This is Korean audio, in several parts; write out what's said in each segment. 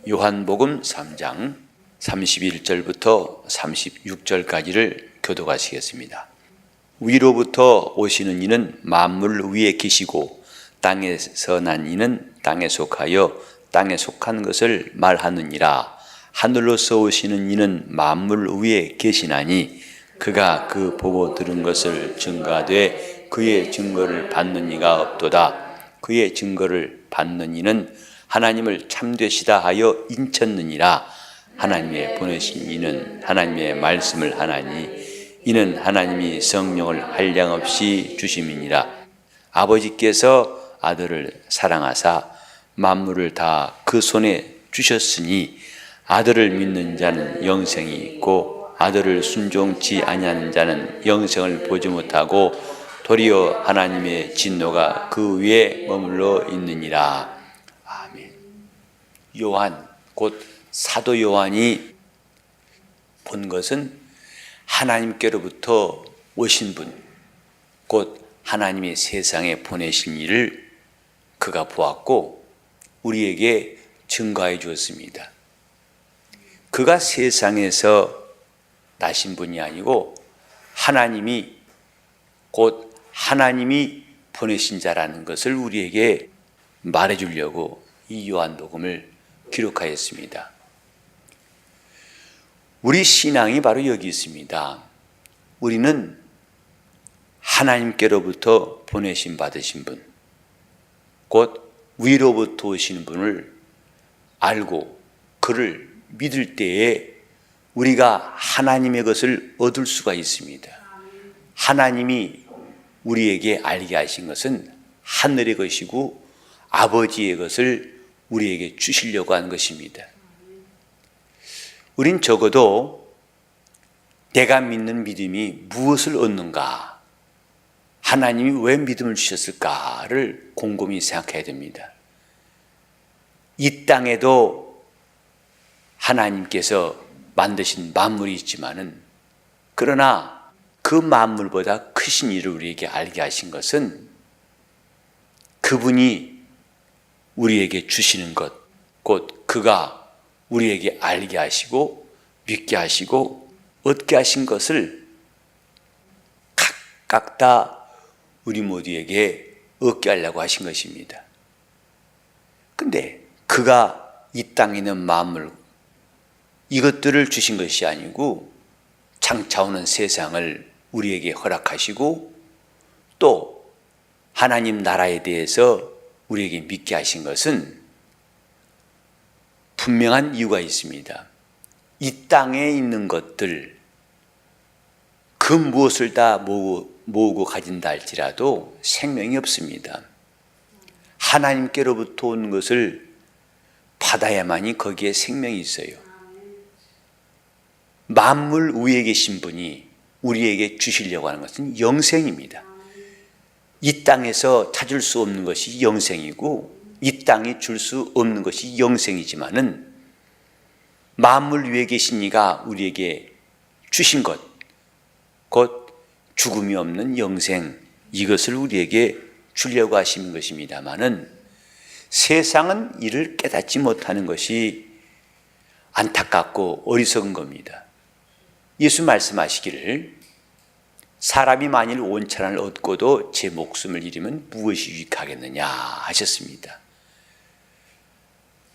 요한복음 3장 31절부터 36절까지를 교독하시겠습니다. 위로부터 오시는 이는 만물 위에 계시고 땅에서 난 이는 땅에 속하여 땅에 속한 것을 말하느니라. 하늘로서 오시는 이는 만물 위에 계시나니 그가 그 보고 들은 것을 증거하되 그의 증거를 받는 이가 없도다. 그의 증거를 받는 이는 하나님을 참되시다 하여 인쳤느니라. 하나님의 보내신 이는 하나님의 말씀을 하나니 이는 하나님이 성령을 한량없이 주심이니라. 아버지께서 아들을 사랑하사 만물을 다 그 손에 주셨으니 아들을 믿는 자는 영생이 있고 아들을 순종치 아니하는 자는 영생을 보지 못하고 도리어 하나님의 진노가 그 위에 머물러 있느니라. 아멘. 요한, 곧 사도 요한이 본 것은 하나님께로부터 오신 분, 곧 하나님이 세상에 보내신 이를 그가 보았고 우리에게 증거해 주었습니다. 그가 세상에서 나신 분이 아니고 하나님이 곧 하나님이 보내신 자라는 것을 우리에게 말해주려고 이 요한복음을 기록하였습니다. 우리 신앙이 바로 여기 있습니다. 우리는 하나님께로부터 보내심 받으신 분, 곧 위로부터 오시는 분을 알고 그를 믿을 때에 우리가 하나님의 것을 얻을 수가 있습니다. 하나님이 우리에게 알게 하신 것은 하늘의 것이고 아버지의 것을 우리에게 주시려고 하는 것입니다. 우린 적어도 내가 믿는 믿음이 무엇을 얻는가, 하나님이 왜 믿음을 주셨을까를 곰곰이 생각해야 됩니다. 이 땅에도 하나님께서 만드신 만물이 있지만은 그러나 그 만물보다 크신 이를 우리에게 알게 하신 것은 그분이 우리에게 주시는 것, 곧 그가 우리에게 알게 하시고 믿게 하시고 얻게 하신 것을 각각 다 우리 모두에게 얻게 하려고 하신 것입니다. 근데 그가 이 땅에 있는 만물, 이것들을 주신 것이 아니고 장차 오는 세상을 우리에게 허락하시고 또 하나님 나라에 대해서 우리에게 믿게 하신 것은 분명한 이유가 있습니다. 이 땅에 있는 것들, 그 무엇을 다 모으고 가진다 할지라도 생명이 없습니다. 하나님께로부터 온 것을 받아야만이 거기에 생명이 있어요. 만물 위에 계신 분이 우리에게 주시려고 하는 것은 영생입니다. 이 땅에서 찾을 수 없는 것이 영생이고 이 땅이 줄 수 없는 것이 영생이지만은 만물 위에 계신 이가 우리에게 주신 것, 곧 죽음이 없는 영생, 이것을 우리에게 주려고 하시는 것입니다마는 세상은 이를 깨닫지 못하는 것이 안타깝고 어리석은 겁니다. 예수 말씀하시기를 사람이 만일 온천을 얻고도 제 목숨을 잃으면 무엇이 유익하겠느냐 하셨습니다.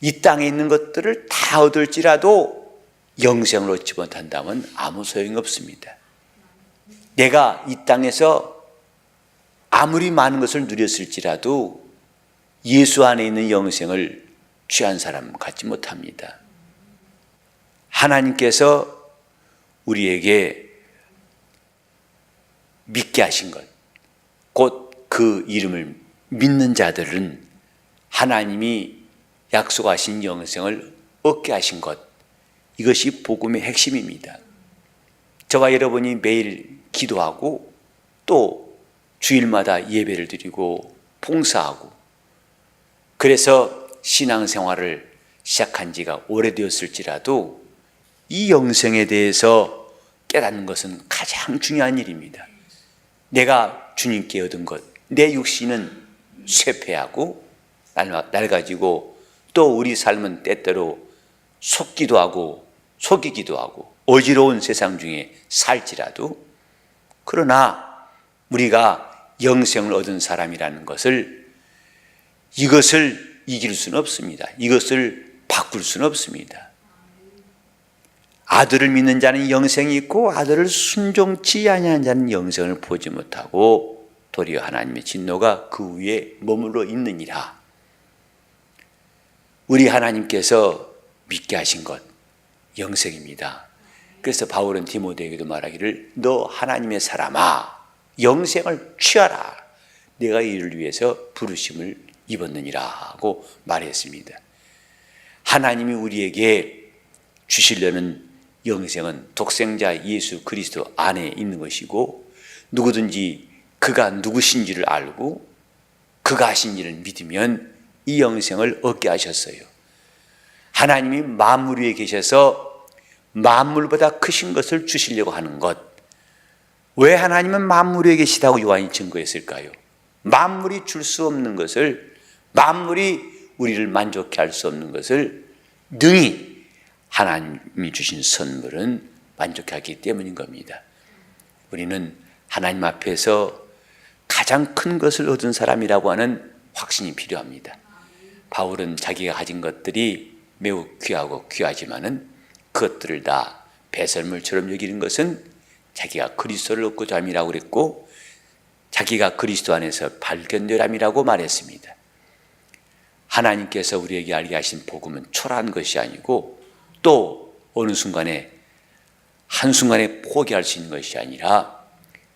이 땅에 있는 것들을 다 얻을지라도 영생을 얻지 못한다면 아무 소용이 없습니다. 내가 이 땅에서 아무리 많은 것을 누렸을지라도 예수 안에 있는 영생을 취한 사람 갖지 못합니다. 하나님께서 우리에게 믿게 하신 것, 곧 그 이름을 믿는 자들은 하나님이 약속하신 영생을 얻게 하신 것, 이것이 복음의 핵심입니다. 저와 여러분이 매일 기도하고 또 주일마다 예배를 드리고 봉사하고 그래서 신앙생활을 시작한 지가 오래되었을지라도 이 영생에 대해서 깨닫는 것은 가장 중요한 일입니다. 내가 주님께 얻은 것, 내 육신은 쇠폐하고 낡아지고 또 우리 삶은 때때로 속기도 하고 속이기도 하고 어지러운 세상 중에 살지라도, 그러나 우리가 영생을 얻은 사람이라는 것을, 이것을 이길 수는 없습니다. 이것을 바꿀 수는 없습니다. 아들을 믿는 자는 영생이 있고 아들을 순종치 아니하는 자는 영생을 보지 못하고 도리어 하나님의 진노가 그 위에 머물러 있느니라. 우리 하나님께서 믿게 하신 것 영생입니다. 그래서 바울은 디모데에게도 말하기를 너 하나님의 사람아 영생을 취하라. 내가 이를 위해서 부르심을 입었느니라 하고 말했습니다. 하나님이 우리에게 주시려는 영생은 독생자 예수 그리스도 안에 있는 것이고, 누구든지 그가 누구신지를 알고 그가 하신 일을 믿으면 이 영생을 얻게 하셨어요. 하나님이 만물 위에 계셔서 만물보다 크신 것을 주시려고 하는 것. 왜 하나님은 만물 위에 계시다고 요한이 증거했을까요? 만물이 줄 수 없는 것을, 만물이 우리를 만족해 할 수 없는 것을 능히 하나님이 주신 선물은 만족하기 때문인 겁니다. 우리는 하나님 앞에서 가장 큰 것을 얻은 사람이라고 하는 확신이 필요합니다. 바울은 자기가 가진 것들이 매우 귀하고 귀하지만은 그것들을 다 배설물처럼 여기는 것은 자기가 그리스도를 얻고자 함이라고 그랬고, 자기가 그리스도 안에서 발견되람이라고 말했습니다. 하나님께서 우리에게 알게 하신 복음은 초라한 것이 아니고, 또 어느 순간에 한순간에 포기할 수 있는 것이 아니라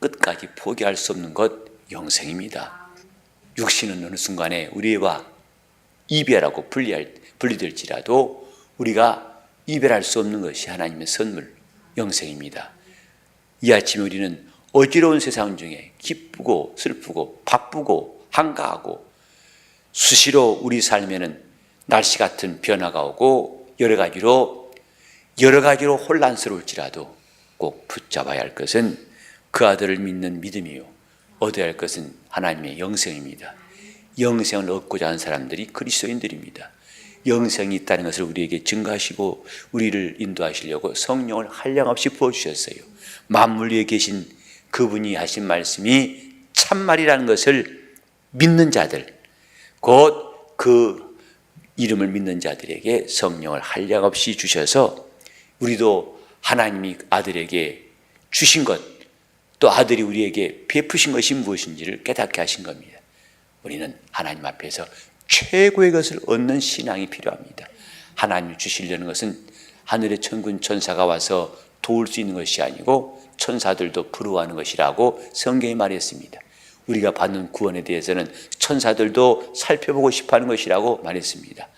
끝까지 포기할 수 없는 것 영생입니다. 육신은 어느 순간에 우리와 이별하고 분리될지라도 우리가 이별할 수 없는 것이 하나님의 선물 영생입니다. 이 아침에 우리는 어지러운 세상 중에 기쁘고 슬프고 바쁘고 한가하고 수시로 우리 삶에는 날씨 같은 변화가 오고 여러 가지로 혼란스러울지라도 꼭 붙잡아야 할 것은 그 아들을 믿는 믿음이요, 얻어야 할 것은 하나님의 영생입니다. 영생을 얻고자 하는 사람들이 그리스도인들입니다. 영생이 있다는 것을 우리에게 증거하시고 우리를 인도하시려고 성령을 한량없이 부어주셨어요. 만물 위에 계신 그분이 하신 말씀이 참말이라는 것을 믿는 자들, 곧 그 이름을 믿는 자들에게 성령을 한량없이 주셔서 우리도 하나님이 아들에게 주신 것, 또 아들이 우리에게 베푸신 것이 무엇인지를 깨닫게 하신 겁니다. 우리는 하나님 앞에서 최고의 것을 얻는 신앙이 필요합니다. 하나님이 주시려는 것은 하늘의 천군 천사가 와서 도울 수 있는 것이 아니고 천사들도 부러워하는 것이라고 성경이 말했습니다. 우리가 받는 구원에 대해서는 천사들도 살펴보고 싶어하는 것이라고 말했습니다.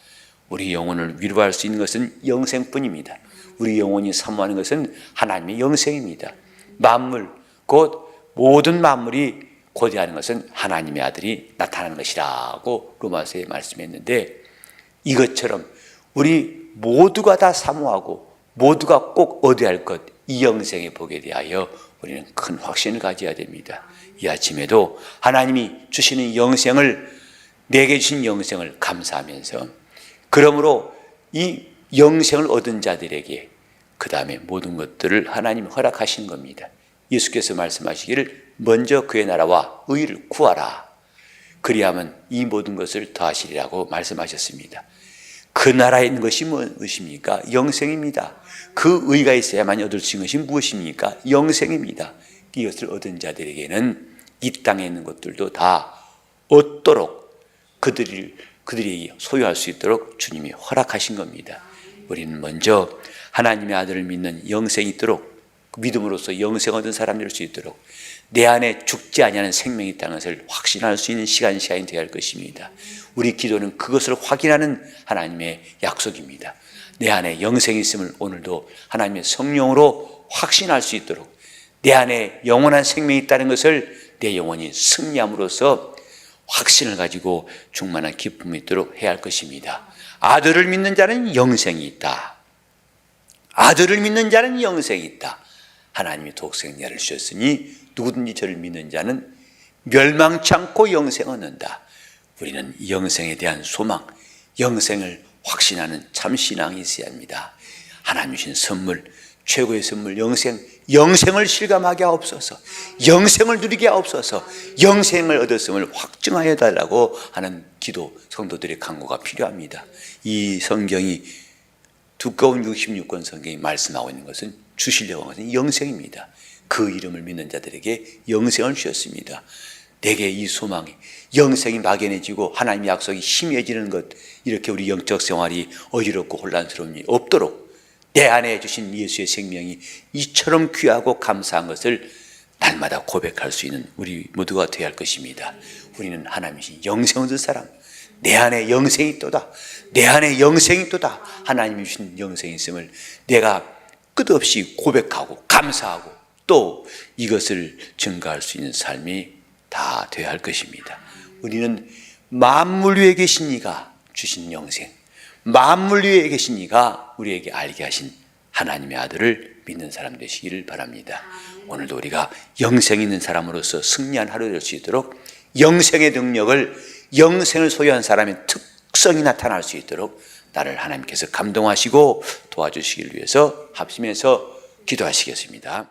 우리 영혼을 위로할 수 있는 것은 영생뿐입니다. 우리 영혼이 사모하는 것은 하나님의 영생입니다. 만물, 곧 모든 만물이 고대하는 것은 하나님의 아들이 나타나는 것이라고 로마서에 말씀했는데, 이것처럼 우리 모두가 다 사모하고 모두가 꼭 얻어야 할 것, 이 영생에 보게 대하여 우리는 큰 확신을 가져야 됩니다. 이 아침에도 하나님이 주시는 영생을, 내게 주신 영생을 감사하면서, 그러므로 이 영생을 얻은 자들에게 그 다음에 모든 것들을 하나님이 허락하신 겁니다. 예수께서 말씀하시기를 먼저 그의 나라와 의를 구하라. 그리하면 이 모든 것을 더하시리라고 말씀하셨습니다. 그 나라에 있는 것이 무엇입니까? 영생입니다. 그 의가 있어야만 얻을 수 있는 것이 무엇입니까? 영생입니다. 이것을 얻은 자들에게는 이 땅에 있는 것들도 다 얻도록 그들이 소유할 수 있도록 주님이 허락하신 겁니다. 우리는 먼저 하나님의 아들을 믿는 영생이 있도록, 믿음으로써 영생 얻은 사람 될 수 있도록, 내 안에 죽지 아니하는 생명이 있다는 것을 확신할 수 있는 시간이 되어야 할 것입니다. 우리 기도는 그것을 확인하는 하나님의 약속입니다. 내 안에 영생이 있음을 오늘도 하나님의 성령으로 확신할 수 있도록, 내 안에 영원한 생명이 있다는 것을 내 영혼이 승리함으로써 확신을 가지고 충만한 기쁨이 있도록 해야 할 것입니다. 아들을 믿는 자는 영생이 있다. 아들을 믿는 자는 영생이 있다. 하나님이 독생자를 주셨으니 누구든지 저를 믿는 자는 멸망치 않고 영생을 얻는다. 우리는 영생에 대한 소망, 영생을 확신하는 참 신앙이 있어야 합니다. 하나님 주신 선물, 최고의 선물 영생을 실감하게 하옵소서. 영생을 누리게 하옵소서. 영생을 얻었음을 확증하여 달라고 하는 기도, 성도들의 간구가 필요합니다. 이 성경이 두꺼운 66권 성경이 말씀하고 있는 것은 주시려고 하는 것은 영생입니다. 그 이름을 믿는 자들에게 영생을 주셨습니다. 내게 이 소망이, 영생이 막연해지고 하나님의 약속이 희미해지는 것, 이렇게 우리 영적 생활이 어지럽고 혼란스러움이 없도록 내 안에 주신 예수의 생명이 이처럼 귀하고 감사한 것을 날마다 고백할 수 있는 우리 모두가 되어야 할 것입니다. 우리는 하나님이신 영생 얻은 사람, 내 안에 영생이 있도다, 내 안에 영생이 있도다, 하나님이 주신 영생이 있음을 내가 끝없이 고백하고 감사하고 또 이것을 증가할 수 있는 삶이 다 되어야 할 것입니다. 우리는 만물 위에 계신 이가 주신 영생, 만물 위에 계신 이가 우리에게 알게 하신 하나님의 아들을 믿는 사람 되시기를 바랍니다. 오늘도 우리가 영생 있는 사람으로서 승리한 하루 될 수 있도록 영생의 능력을, 영생을 소유한 사람의 특성이 나타날 수 있도록 나를 하나님께서 감동하시고 도와주시기를 위해서 합심해서 기도하시겠습니다.